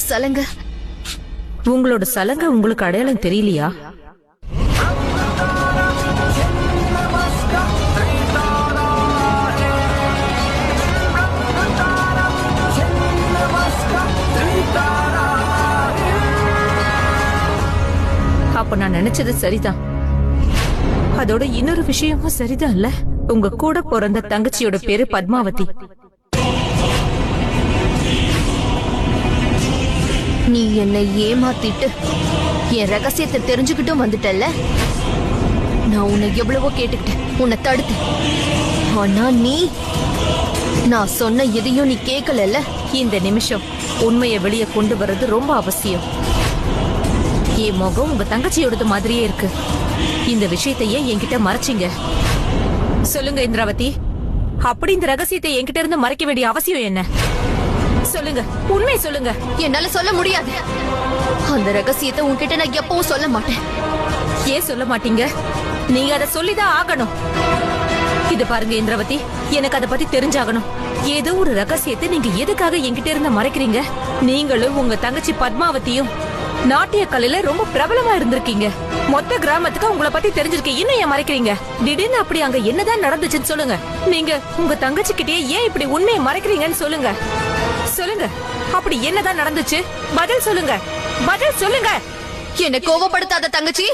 சலங்க. உங்களோட சலங்க உங்களுக்கு அடையாளம் தெரியலையா? அப்ப நான் நினைச்சது சரிதான். அதோட இன்னொரு விஷயமும் சரிதான் இல்ல? உங்க கூட பிறந்த தங்கச்சியோட பேரு பத்மாவதி. நீ என்னை ஏமாத்திட்டு என் ரகசியத்தை தெரிஞ்சுக்கிட்டும் வந்துட்டல்ல. நான் உன்னை எவ்வளவோ கேட்டுக்கிட்டேன், உன்னை தடுத்தேன். ஆனா நான் சொன்ன எதையும் நீ கேட்கல. இந்த நிமிஷம் உண்மையை வெளியே கொண்டு வர்றது ரொம்ப அவசியம். என் முகம் உங்க தங்கச்சியோடது மாதிரியே இருக்கு. இந்த விஷயத்தையே என்கிட்ட மறைச்சிங்க. சொல்லுங்க இந்திராவதி, அப்படி இந்த ரகசியத்தை என்கிட்ட இருந்து மறைக்க வேண்டிய அவசியம் என்ன? சொல்லுங்க, உண்மை சொல்லுங்க. என்னால சொல்ல முடியாது. அந்த ரகசியத்தை உன்கிட்ட நான் எப்பவும் சொல்ல மாட்டேன். ஏன் சொல்ல மாட்டீங்க? நீங்க அதை சொல்லிதான் ஆகணும். இது பாருங்க இந்திராவதி, எனக்கு அதை பத்தி தெரிஞ்சாகணும். ஏதோ ஒரு ரகசியத்தை நீங்க எதுக்காக என்கிட்ட இருந்து மறைக்கிறீங்க? நீங்களும் உங்க தங்கச்சி பத்மாவதியும் நாட்டிய கலையில ரொம்ப பிரபலமா இருந்திருக்கீங்க. மொத்த கிராமத்துக்கு உங்களை பத்தி தெரிஞ்சிருக்கு. இன்னும் ஏன் மறைக்கிறீங்க? திடீர்னு அப்படி அங்க என்னதான் நடந்துச்சுன்னு சொல்லுங்க. நீங்க உங்க தங்கச்சி கிட்டே ஏன் இப்படி உண்மையை மறைக்கிறீங்கன்னு சொல்லுங்க. சொல்லுங்க, அப்படி என்னதான் நடந்துச்சு? பதில் சொல்லுங்க, பதில் சொல்லுங்க. என்ன கோவப்படுத்தாத தங்கச்சி.